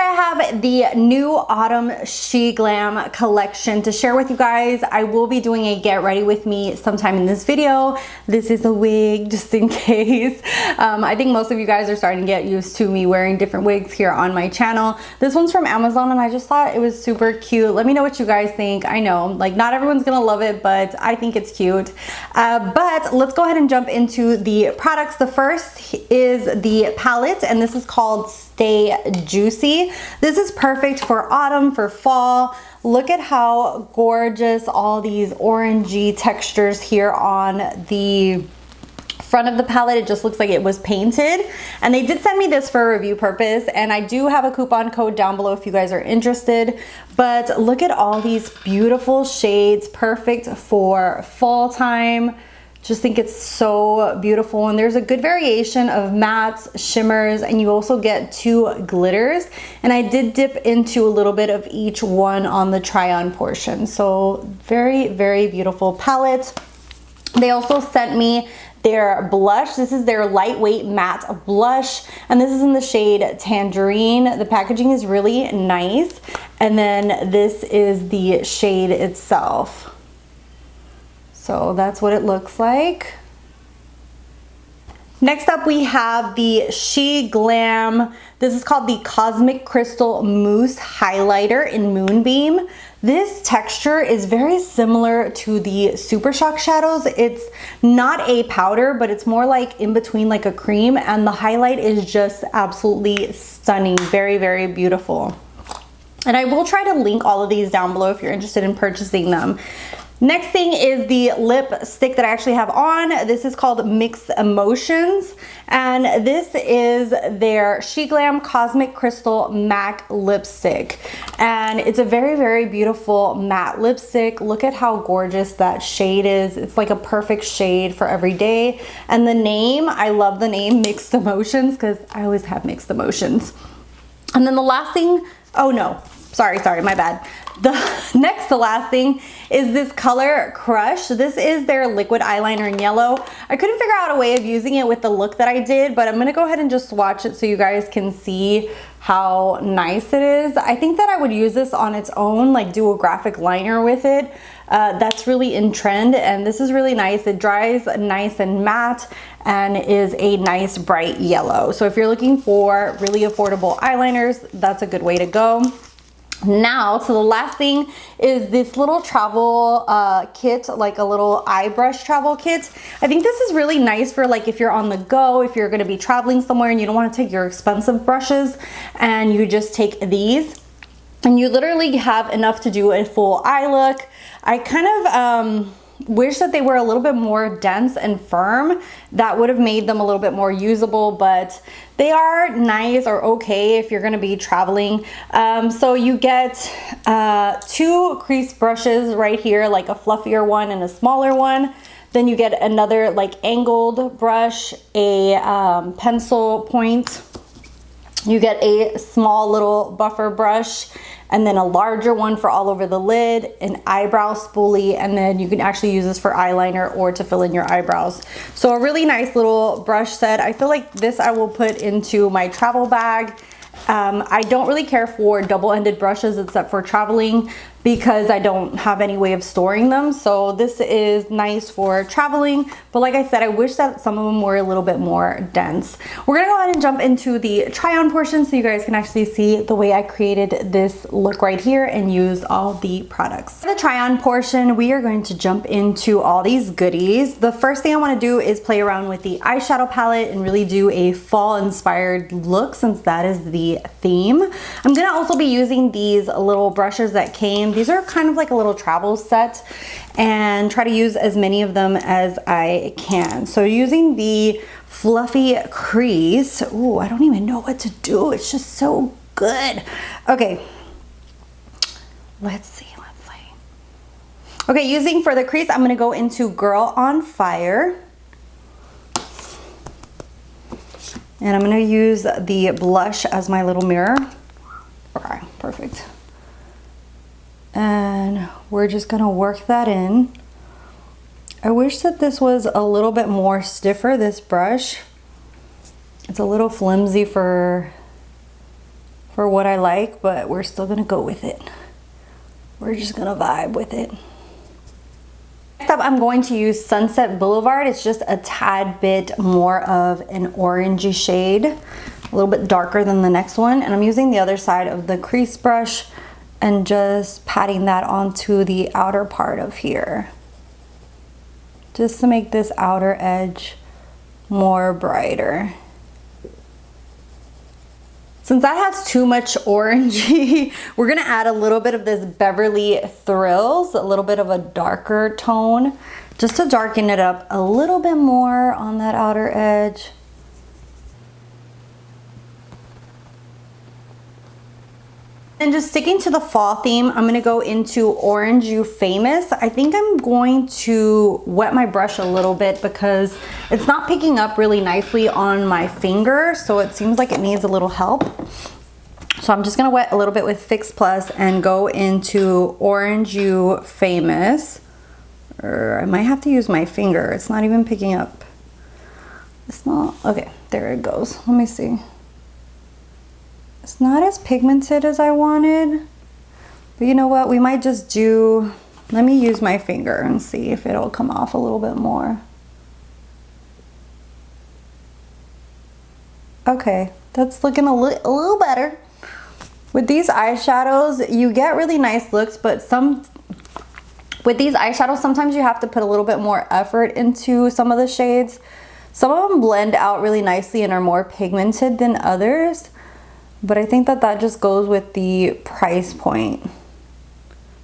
I have the new autumn Sheglam collection to share with you guys. I will be doing a get ready with me sometime in this video. This is a wig just in case. I think most of you guys are starting to get used to me wearing different wigs here on my channel. This one's from Amazon and I just thought it was super cute. Let me know what you guys think. I know, like, not everyone's gonna love it, but I think it's cute. But let's go ahead and jump into the products. The first is the palette, and this is called Stay Juicy. This is perfect for autumn, for fall. Look at how gorgeous all these orangey textures here on the front of the palette. It just looks like it was painted, and they did send me this for a review purpose, and I do have a coupon code down below if you guys are interested. But look at all these beautiful shades, perfect for fall time. Just think it's so beautiful, and there's a good variation of mattes, shimmers, and you also get 2 glitters, and I did dip into a little bit of each one on the try on portion. So very, very beautiful palette. They also sent me their blush. This is their lightweight matte blush, and this is in the shade Tangerine. The packaging is really nice, and then this is the shade itself. So that's what it looks like. Next up we have the Sheglam. This is called the Cosmic Crystal Mousse Highlighter in Moonbeam. This texture is very similar to the Super Shock shadows. It's not a powder, but it's more like in between, like a cream, and the highlight is just absolutely stunning. Very, very beautiful. And I will try to link all of these down below if you're interested in purchasing them. Next thing is the lipstick that I actually have on. This is called Mixed Emotions, and this is their Sheglam Cosmic Crystal Matte Lipstick, and it's a very, very beautiful matte lipstick. Look at how gorgeous that shade is. It's like a perfect shade for every day. And the name, I love the name Mixed Emotions because I always have mixed emotions. And then the last thing, oh no, sorry, my bad. The next to last thing is this color Crush. This is their liquid eyeliner in yellow. I couldn't figure out a way of using it with the look that I did, but I'm gonna go ahead and just swatch it so you guys can see how nice it is. I think that I would use this on its own, like do a graphic liner with it. That's really in trend, and this is really nice. It dries nice and matte and is a nice bright yellow. So if you're looking for really affordable eyeliners, that's a good way to go. Now, so the last thing is this little travel kit, like a little eye brush travel kit. I think this is really nice for like if you're on the go, if you're gonna be traveling somewhere and you don't wanna take your expensive brushes, and you just take these and you literally have enough to do a full eye look. I kind of wish that they were a little bit more dense and firm. That would have made them a little bit more usable, but they are nice or okay if you're gonna be traveling. So you get 2 crease brushes right here, like a fluffier one and a smaller one. Then you get another like angled brush, a pencil point. You get a small little buffer brush, and then a larger one for all over the lid, an eyebrow spoolie, and then you can actually use this for eyeliner or to fill in your eyebrows. So a really nice little brush set. I feel like this I will put into my travel bag. I don't really care for double-ended brushes except for traveling because I don't have any way of storing them. So this is nice for traveling, but like I said, I wish that some of them were a little bit more dense. We're gonna go ahead and jump into the try-on portion so you guys can actually see the way I created this look right here and used all the products. For the try-on portion, we are going to jump into all these goodies. The first thing I wanna do is play around with the eyeshadow palette and really do a fall-inspired look since that is the theme. I'm gonna also be using these little brushes that came. These are kind of like a little travel set, and try to use as many of them as I can. So using the fluffy crease, ooh, I don't even know what to do. It's just so good. Okay, let's see. Okay, using for the crease, I'm gonna go into Girl on Fire. And I'm gonna use the blush as my little mirror. Okay, perfect. And we're just gonna work that in. I wish that this was a little bit more stiffer, this brush. It's a little flimsy for for what I like, but we're still gonna go with it. We're just gonna vibe with it. Next up, I'm going to use Sunset Boulevard. It's just a tad bit more of an orangey shade, a little bit darker than the next one. And I'm using the other side of the crease brush and just patting that onto the outer part of here, just to make this outer edge more brighter. Since that has too much orangey, we're gonna add a little bit of this Beverly Thrills, a little bit of a darker tone, just to darken it up a little bit more on that outer edge. And just sticking to the fall theme, I'm gonna go into Orange You Famous. I think I'm going to wet my brush a little bit because it's not picking up really nicely on my finger, so it seems like it needs a little help. So I'm just gonna wet a little bit with Fix Plus and go into Orange You Famous. Or I might have to use my finger. It's not even picking up. It's not, okay, there it goes. Let me see. It's not as pigmented as I wanted, but you know what? We might just do, let me use my finger and see if it'll come off a little bit more. Okay, that's looking a little better. With these eyeshadows, you get really nice looks, but with these eyeshadows, sometimes you have to put a little bit more effort into some of the shades. Some of them blend out really nicely and are more pigmented than others. But I think that that just goes with the price point.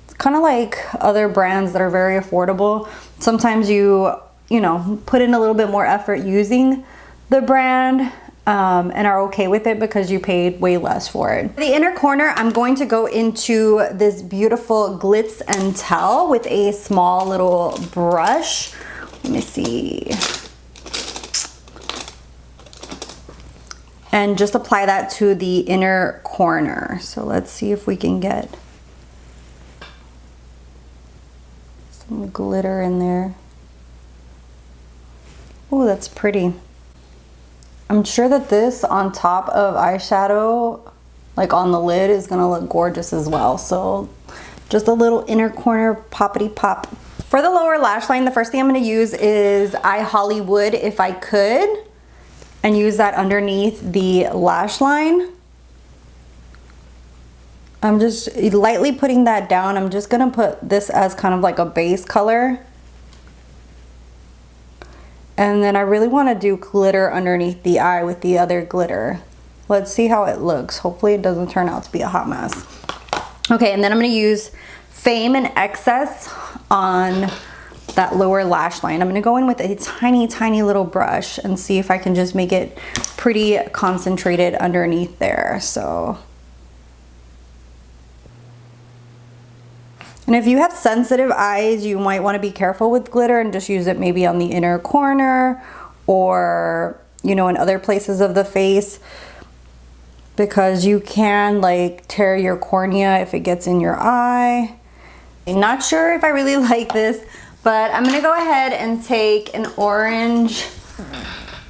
It's kind of like other brands that are very affordable. Sometimes you know, put in a little bit more effort using the brand and are okay with it because you paid way less for it. For the inner corner, I'm going to go into this beautiful Glitz and Tell with a small little brush. Let me see. And just apply that to the inner corner. So let's see if we can get some glitter in there. Oh, that's pretty. I'm sure that this on top of eyeshadow, like on the lid, is gonna look gorgeous as well. So just a little inner corner poppity pop. For the lower lash line, the first thing I'm gonna use is I Hollywood If I Could, and use that underneath the lash line. I'm just lightly putting that down. I'm just gonna put this as kind of like a base color. And then I really wanna do glitter underneath the eye with the other glitter. Let's see how it looks. Hopefully it doesn't turn out to be a hot mess. Okay, and then I'm gonna use Fame and Excess on that lower lash line. I'm gonna go in with a tiny little brush and see if I can just make it pretty concentrated underneath there. So, and if you have sensitive eyes, you might want to be careful with glitter and just use it maybe on the inner corner or, you know, in other places of the face, because you can like tear your cornea if it gets in your eye. I'm not sure if I really like this, but I'm gonna go ahead and take an orange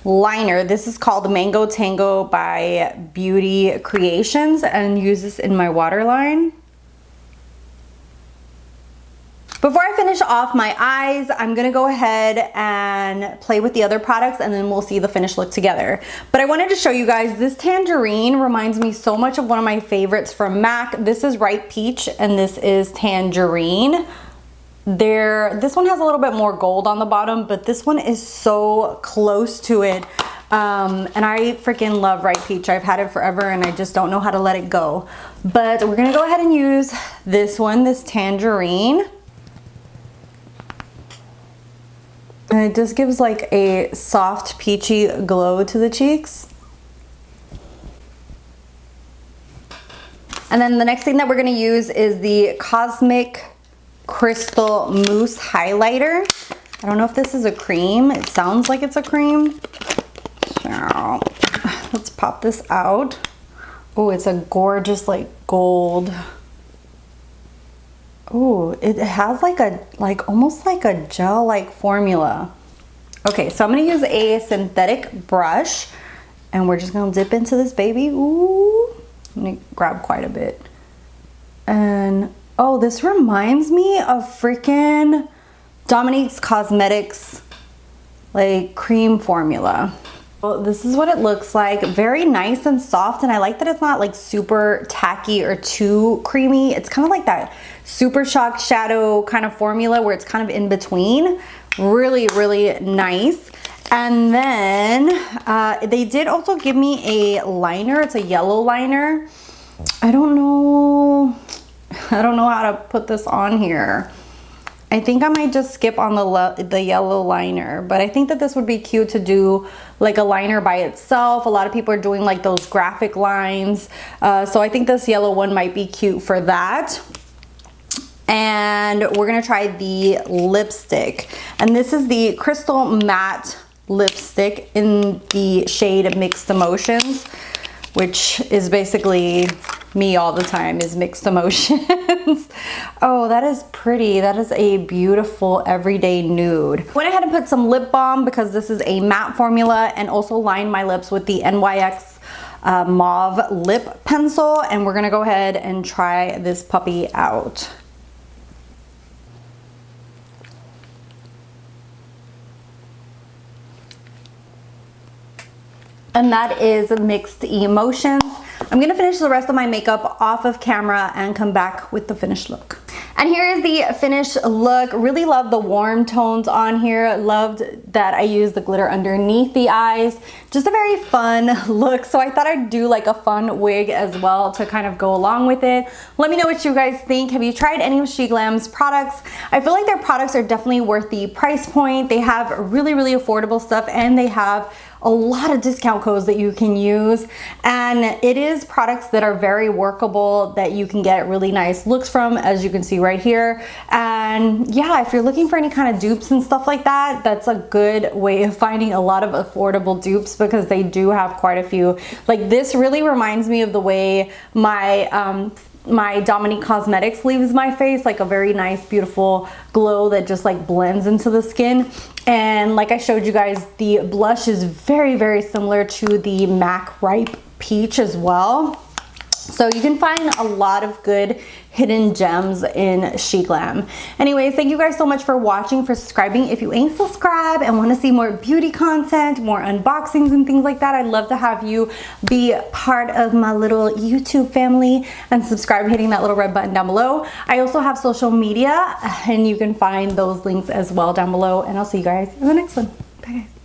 liner. This is called Mango Tango by Beauty Creations, and use this in my waterline. Before I finish off my eyes, I'm gonna go ahead and play with the other products and then we'll see the finished look together. But I wanted to show you guys, this Tangerine reminds me so much of one of my favorites from MAC. This is Ripe Peach and this is Tangerine. This one has a little bit more gold on the bottom, but this one is so close to it. And I freaking love Ripe Peach. I've had it forever and I just don't know how to let it go. But we're gonna go ahead and use this one, this Tangerine. And it just gives like a soft peachy glow to the cheeks. And then the next thing that we're gonna use is the Cosmic Crystal Mousse Highlighter. I don't know if this is a cream. It sounds like it's a cream. So let's pop this out. Oh, it's a gorgeous like gold. Oh, it has like almost like a gel-like formula. Okay, so I'm gonna use a synthetic brush and we're just gonna dip into this baby. Ooh, I'm gonna grab quite a bit. And oh, this reminds me of freaking Dominique's Cosmetics like cream formula. Well, this is what it looks like. Very nice and soft, and I like that it's not like super tacky or too creamy. It's kind of like that Super Shock shadow kind of formula where it's kind of in between. Really, really nice. And then they did also give me a liner. It's a yellow liner. I don't know how to put this on here. I think I might just skip on the yellow liner, but I think that this would be cute to do like a liner by itself. A lot of people are doing like those graphic lines. So I think this yellow one might be cute for that. And we're gonna try the lipstick. And this is the Crystal Matte lipstick in the shade Mixed Emotions, which is basically me all the time, is mixed emotions. Oh, that is pretty. That is a beautiful everyday nude. Went ahead and put some lip balm because this is a matte formula, and also lined my lips with the NYX Mauve lip pencil. And we're gonna go ahead and try this puppy out. And that is Mixed Emotions. I'm gonna finish the rest of my makeup off of camera and come back with the finished look. And here is the finished look. Really love the warm tones on here. Loved that I used the glitter underneath the eyes. Just a very fun look. So I thought I'd do like a fun wig as well to kind of go along with it. Let me know what you guys think. Have you tried any of Sheglam's products? I feel like their products are definitely worth the price point. They have really, really affordable stuff, and they have a lot of discount codes that you can use, and it is products that are very workable that you can get really nice looks from, as you can see right here. And yeah, if you're looking for any kind of dupes and stuff like that, that's a good way of finding a lot of affordable dupes, because they do have quite a few. Like, this really reminds me of the way my Dominique Cosmetics leaves my face, like a very nice, beautiful glow that just like blends into the skin. And like I showed you guys, the blush is very, very similar to the MAC Ripe Peach as well. So you can find a lot of good hidden gems in Sheglam. Anyways, thank you guys so much for watching, for subscribing. If you ain't subscribed and want to see more beauty content, more unboxings and things like that, I'd love to have you be part of my little YouTube family and subscribe, hitting that little red button down below. I also have social media, and you can find those links as well down below, and I'll see you guys in the next one. Bye guys.